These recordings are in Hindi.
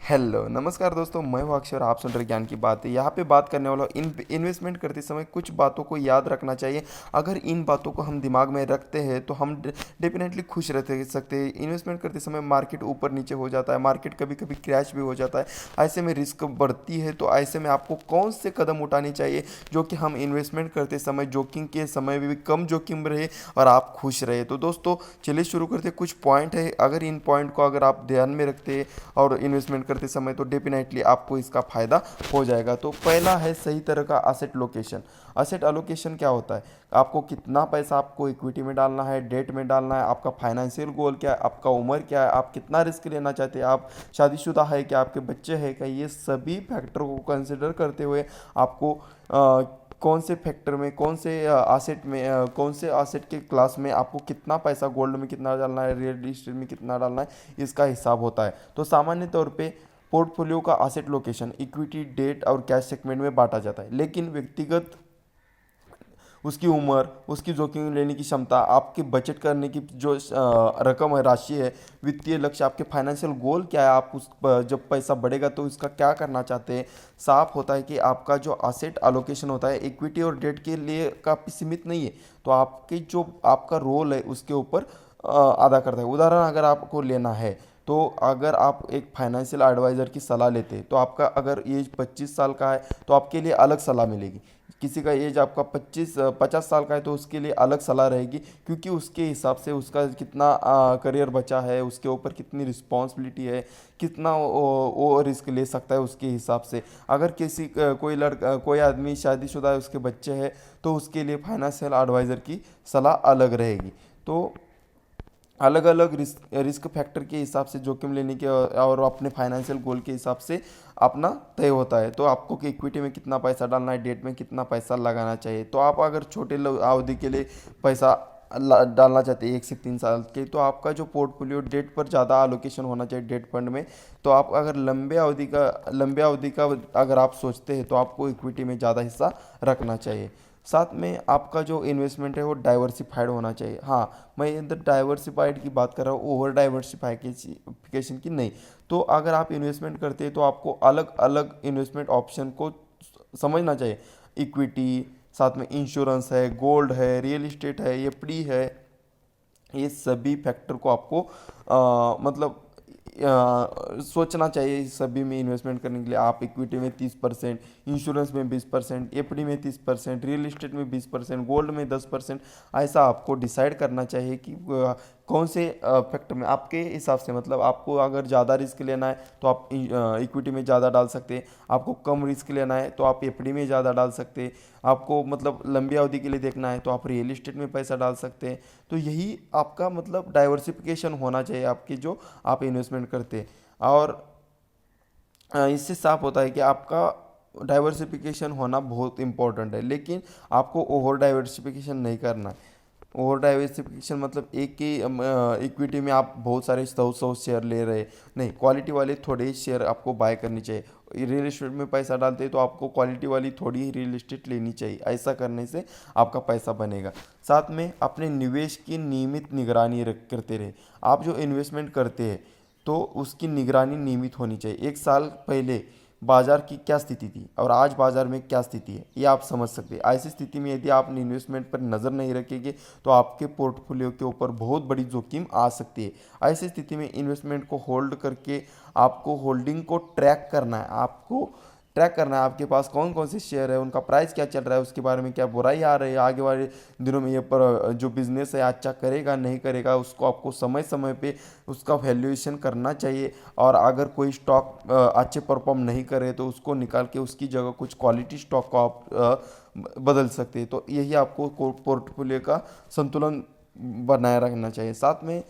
हेलो नमस्कार दोस्तों, मैं हूं अक्षर। आप सुन रहे ज्ञान की बातें। यहाँ पे बात करने वाला हूँ इन्वेस्टमेंट करते समय कुछ बातों को याद रखना चाहिए। अगर इन बातों को हम दिमाग में रखते हैं तो हम डेफिनेटली खुश रहते सकते हैं। इन्वेस्टमेंट करते समय मार्केट ऊपर नीचे हो जाता है, मार्केट कभी कभी क्रैश भी हो जाता है। ऐसे में रिस्क बढ़ती है, तो ऐसे में आपको कौन से कदम उठाने चाहिए जो कि हम इन्वेस्टमेंट करते समय जोखिम के समय में भी कम जोखिम रहे और आप खुश रहे। तो दोस्तों चलिए शुरू करते हैं। कुछ पॉइंट है, अगर इन पॉइंट को अगर आप ध्यान में रखते हैं और इन्वेस्टमेंट करते समय, तो डेफिनेटली आपको इसका फायदा हो जाएगा। तो पहला है सही तरह का असेट लोकेशन। असेट अलोकेशन क्या होता है? आपको कितना पैसा आपको इक्विटी में डालना है, डेट में डालना है, आपका फाइनेंशियल गोल क्या है, आपका उम्र क्या है, आप कितना रिस्क लेना चाहते हैं, आप शादीशुदा है क्या, आपके बच्चे हैं क्या, ये सभी फैक्टर को कंसिडर करते हुए आपको कौन से फैक्टर में, कौन से एसेट में, कौन से एसेट के क्लास में आपको कितना पैसा, गोल्ड में कितना डालना है, रियल इस्टेट में कितना डालना है, इसका हिसाब होता है। तो सामान्य तौर पे पोर्टफोलियो का एसेट लोकेशन इक्विटी, डेट और कैश सेगमेंट में बांटा जाता है, लेकिन व्यक्तिगत उसकी उम्र, उसकी जोखिम लेने की क्षमता, आपकी बचत करने की जो रकम है, राशि है, वित्तीय लक्ष्य, आपके फाइनेंशियल गोल क्या है, आप उस जब पैसा बढ़ेगा तो इसका क्या करना चाहते हैं, साफ होता है कि आपका जो असेट अलोकेशन होता है इक्विटी और डेट के लिए काफ़ी सीमित नहीं है। तो आपकी जो आपका रोल है उसके ऊपर अदा करता है। उदाहरण अगर आपको लेना है, तो अगर आप एक फाइनेंशियल एडवाइज़र की सलाह लेते हैं, तो आपका अगर एज 25 साल का है तो आपके लिए अलग सलाह मिलेगी। किसी का एज आपका 50 साल का है तो उसके लिए अलग सलाह रहेगी, क्योंकि उसके हिसाब से उसका कितना करियर बचा है, उसके ऊपर कितनी रिस्पॉन्सिबिलिटी है, कितना वो रिस्क ले सकता है उसके हिसाब से। अगर कोई लड़का, कोई आदमी शादीशुदा है, उसके बच्चे हैं, तो उसके लिए फाइनेंशियल एडवाइज़र की सलाह अलग रहेगी। तो अलग अलग रिस्क फैक्टर के हिसाब से जोखिम लेने के और अपने फाइनेंशियल गोल के हिसाब से अपना तय होता है। तो आपको कि इक्विटी में कितना पैसा डालना है, डेट में कितना पैसा लगाना चाहिए। तो आप अगर छोटे अवधि के लिए पैसा डालना चाहते हैं 1 से 3 साल के, तो आपका जो पोर्टफोलियो डेट पर ज़्यादा एलोकेशन होना चाहिए, डेट फंड में। तो आप अगर लंबे अवधि का अगर आप सोचते हैं तो आपको इक्विटी में ज़्यादा हिस्सा रखना चाहिए। साथ में आपका जो इन्वेस्टमेंट है वो डाइवर्सिफाइड होना चाहिए। हाँ, मैं इधर डाइवर्सिफाइड की बात कर रहा हूँ, ओवर डाइवर्सिफिकेशन की नहीं। तो अगर आप इन्वेस्टमेंट करते हैं तो आपको अलग अलग इन्वेस्टमेंट ऑप्शन को समझना चाहिए। इक्विटी, साथ में इंश्योरेंस है, गोल्ड है, रियल इस्टेट है, एफडी है, ये सभी फैक्टर को आपको मतलब सोचना चाहिए। इस सभी में इन्वेस्टमेंट करने के लिए आप इक्विटी में 30%, इंश्योरेंस में 20%, एफडी में 30%, रियल इस्टेट में 20%, गोल्ड में 10%, ऐसा आपको डिसाइड करना चाहिए कि कौन से फैक्टर में आपके हिसाब से, मतलब आपको अगर ज़्यादा रिस्क लेना है तो आप इक्विटी में ज़्यादा डाल सकते हैं, आपको कम रिस्क लेना है तो आप एफडी में ज़्यादा डाल सकते हैं, आपको मतलब लंबी अवधि के लिए देखना है तो आप रियल इस्टेट में पैसा डाल सकते हैं। तो यही आपका मतलब डाइवर्सिफिकेशन होना चाहिए आपकी जो आप इन्वेस्टमेंट करते हैं। और इससे साफ होता है कि आपका डाइवर्सिफिकेशन होना बहुत इंपॉर्टेंट है, लेकिन आपको ओवर डाइवर्सिफिकेशन नहीं करना है। ओवर डाइवर्सिफिकेशन मतलब एक ही इक्विटी में आप बहुत सारे 100 शेयर ले रहे, नहीं, क्वालिटी वाले थोड़े ही शेयर आपको बाय करनी चाहिए। रियल इस्टेट में पैसा डालते हैं तो आपको क्वालिटी वाली थोड़ी ही रियल इस्टेट लेनी चाहिए। ऐसा करने से आपका पैसा बनेगा। साथ में अपने निवेश की नियमित निगरानी करते रहे। आप जो इन्वेस्टमेंट करते हैं तो उसकी निगरानी नियमित होनी चाहिए। एक साल पहले बाजार की क्या स्थिति थी और आज बाजार में क्या स्थिति है, ये आप समझ सकते हैं। ऐसी स्थिति में यदि आप इन्वेस्टमेंट पर नज़र नहीं रखेंगे तो आपके पोर्टफोलियो के ऊपर बहुत बड़ी जोखिम आ सकती है। ऐसी स्थिति में इन्वेस्टमेंट को होल्ड करके आपको होल्डिंग को ट्रैक करना है। आपको ट्रैक करना है आपके पास कौन कौन से शेयर है, उनका प्राइस क्या चल रहा है, उसके बारे में क्या बुराई आ रही है, आगे वाले दिनों में ये पर जो बिजनेस है अच्छा करेगा नहीं करेगा, उसको आपको समय समय पे उसका वैल्यूएशन करना चाहिए। और अगर कोई स्टॉक अच्छे परफॉर्म नहीं करे तो उसको निकाल के उसकी जगह कुछ क्वालिटी स्टॉक को आप बदल सकते हैं। तो यही आपको पोर्टफोलियो का संतुलन बनाए रखना चाहिए। साथ में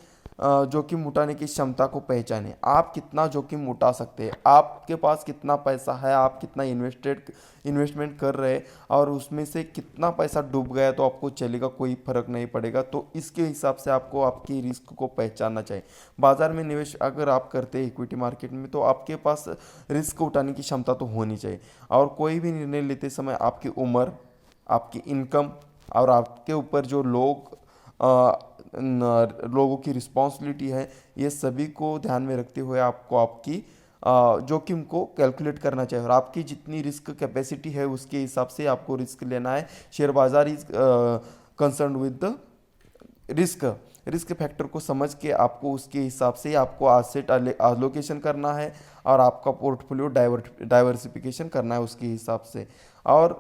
जोखिम उठाने की क्षमता को पहचानें। आप कितना जोखिम उठा सकते हैं, आपके पास कितना पैसा है, आप कितना इन्वेस्टमेंट कर रहे हैं और उसमें से कितना पैसा डूब गया तो आपको चलेगा, कोई फर्क नहीं पड़ेगा। तो इसके हिसाब से आपको आपकी रिस्क को पहचानना चाहिए। बाजार में निवेश अगर आप करते हैं इक्विटी मार्केट में, तो आपके पास रिस्क उठाने की क्षमता तो होनी चाहिए। और कोई भी निर्णय लेते समय आपकी उम्र, आपकी इनकम और आपके ऊपर जो लोगों की रिस्पॉन्सिबिलिटी है, ये सभी को ध्यान में रखते हुए आपको आपकी जोखिम को कैलकुलेट करना चाहिए और आपकी जितनी रिस्क कैपेसिटी है उसके हिसाब से आपको रिस्क लेना है। शेयर बाजार is concern with the risk. Risk factor को समझ के आपको उसके हिसाब से आपको एसेट एलोकेशन करना है और आपका पोर्टफोलियो डाइवर्सिफिकेशन करना है उसके हिसाब से। और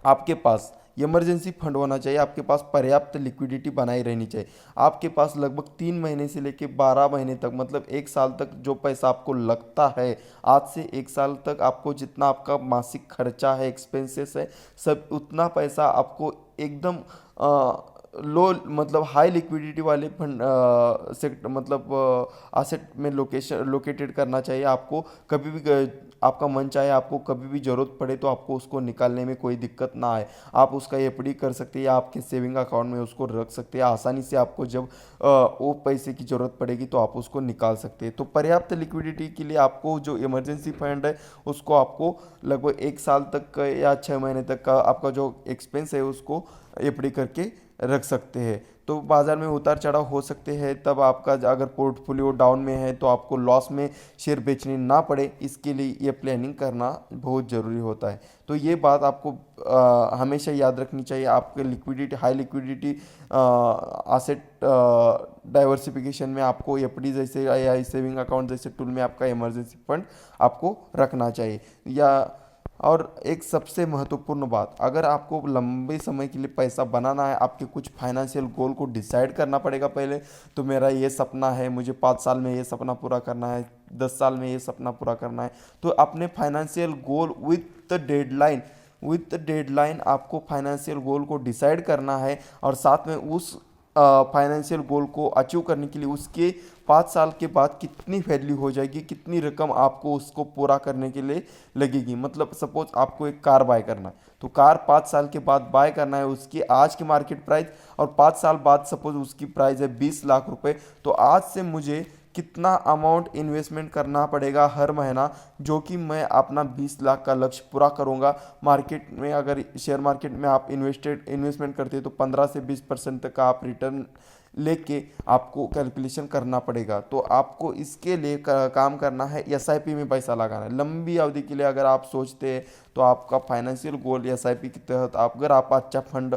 आपके पास इमरजेंसी फंड होना चाहिए, आपके पास पर्याप्त लिक्विडिटी बनाई रहनी चाहिए। आपके पास लगभग 3 महीने से लेकर 12 महीने तक, मतलब 1 साल तक जो पैसा आपको लगता है, आज से 1 साल तक आपको जितना आपका मासिक खर्चा है, एक्सपेंसेस है, सब उतना पैसा आपको एकदम लो मतलब हाई लिक्विडिटी वाले फंड सेक्टर मतलब असेट में लोकेटेड करना चाहिए। आपको कभी भी आपका मन चाहे, आपको कभी भी ज़रूरत पड़े तो आपको उसको निकालने में कोई दिक्कत ना आए। आप उसका एफडी कर सकते हैं या आपके सेविंग अकाउंट में उसको रख सकते हैं आसानी से। आपको जब वो पैसे की ज़रूरत पड़ेगी तो आप उसको निकाल सकते हैं। तो पर्याप्त लिक्विडिटी के लिए आपको जो इमरजेंसी फंड है उसको आपको लगभग 1 साल तक का या 6 महीने तक का आपका जो एक्सपेंस है उसको एफडी करके रख सकते हैं। तो बाज़ार में उतार चढ़ाव हो सकते हैं, तब आपका अगर पोर्टफोलियो डाउन में है तो आपको लॉस में शेयर बेचने ना पड़े, इसके लिए ये प्लानिंग करना बहुत ज़रूरी होता है। तो ये बात आपको हमेशा याद रखनी चाहिए। आपके liquidity high liquidity asset diversification में आपको एफडी जैसे या सेविंग अकाउंट जैसे टूल में आपका इमरजेंसी फंड आपको रखना चाहिए। या और एक सबसे महत्वपूर्ण बात, अगर आपको लंबे समय के लिए पैसा बनाना है, आपके कुछ फाइनेंशियल गोल को डिसाइड करना पड़ेगा पहले। तो मेरा ये सपना है, मुझे 5 साल में ये सपना पूरा करना है, 10 साल में ये सपना पूरा करना है। तो अपने financial goal with the deadline आपको फाइनेंशियल गोल को डिसाइड करना है और साथ में उस फाइनेंशियल गोल को अचीव करने के लिए उसके 5 साल के बाद कितनी वैल्यू हो जाएगी, कितनी रकम आपको उसको पूरा करने के लिए लगेगी। मतलब सपोज आपको एक कार बाय करना है, तो कार 5 साल के बाद बाय करना है, उसकी आज की मार्केट प्राइस और 5 साल बाद सपोज उसकी प्राइस है 20 लाख रुपए। तो आज से मुझे कितना अमाउंट इन्वेस्टमेंट करना पड़ेगा हर महीना, जो कि मैं अपना 20 लाख का लक्ष्य पूरा करूंगा। मार्केट में अगर शेयर मार्केट में आप इन्वेस्टमेंट करते हैं तो 15 से 20% तक का आप रिटर्न लेके आपको कैलकुलेशन करना पड़ेगा। तो आपको इसके लिए काम करना है, एसआईपी में पैसा लगाना है लंबी अवधि के लिए। अगर आप सोचते हैं तो आपका फाइनेंशियल गोल एसआईपी के तहत अगर आप अच्छा फंड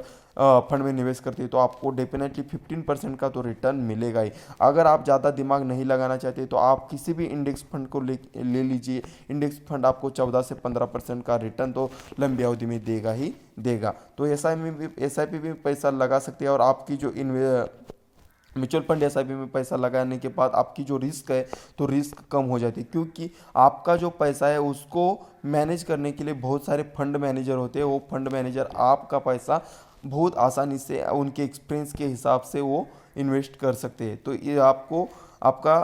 में निवेश करते हैं तो आपको डेफिनेटली 15% का तो रिटर्न मिलेगा ही। अगर आप ज़्यादा दिमाग नहीं लगाना चाहते तो आप किसी भी इंडेक्स फंड को ले लीजिए। इंडेक्स फंड आपको 14 से 15% का रिटर्न तो लंबी अवधि में देगा ही देगा। तो एसआईपी में पैसा लगा सकते हैं और आपकी जो म्यूचुअल फंड एसआईपी में पैसा लगाने के बाद आपकी जो रिस्क है तो रिस्क कम हो जाती है, क्योंकि आपका जो पैसा है उसको मैनेज करने के लिए बहुत सारे फंड मैनेजर होते हैं। वो फंड मैनेजर आपका पैसा बहुत आसानी से उनके एक्सपीरियंस के हिसाब से वो इन्वेस्ट कर सकते हैं। तो ये आपको आपका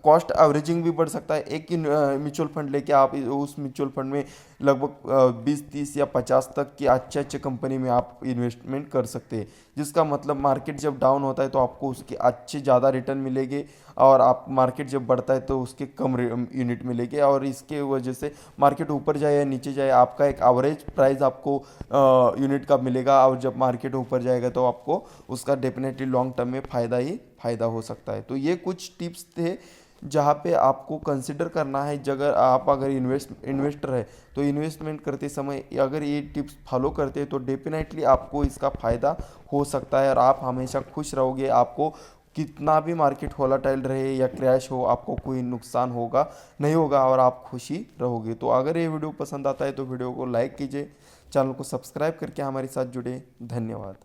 कॉस्ट एवरेजिंग भी बढ़ सकता है। एक म्यूचुअल फंड लेके आप उस म्यूचुअल फंड में लगभग 20 30 या 50 तक की अच्छे कंपनी में आप इन्वेस्टमेंट कर सकते हैं, जिसका मतलब मार्केट जब डाउन होता है तो आपको उसके अच्छे ज़्यादा रिटर्न मिलेंगे और आप मार्केट जब बढ़ता है तो उसके कम यूनिट मिलेंगे। और इसके वजह से मार्केट ऊपर जाए या नीचे जाए आपका एक एवरेज प्राइस आपको यूनिट का मिलेगा, और जब मार्केट ऊपर जाएगा तो आपको उसका डेफिनेटली लॉन्ग टर्म में फ़ायदा ही फ़ायदा हो सकता है। तो ये कुछ टिप्स थे जहाँ पे आपको कंसिडर करना है। अगर आप इन्वेस्टर है तो इन्वेस्टमेंट करते समय अगर ये टिप्स फॉलो करते हैं तो डेफिनेटली आपको इसका फ़ायदा हो सकता है और आप हमेशा खुश रहोगे। आपको कितना भी मार्केट वोलेटाइल रहे या क्रैश हो, आपको कोई नुकसान होगा नहीं होगा और आप खुशी रहोगे। तो अगर ये वीडियो पसंद आता है तो वीडियो को लाइक कीजिए, चैनल को सब्सक्राइब करके हमारे साथ जुड़े। धन्यवाद।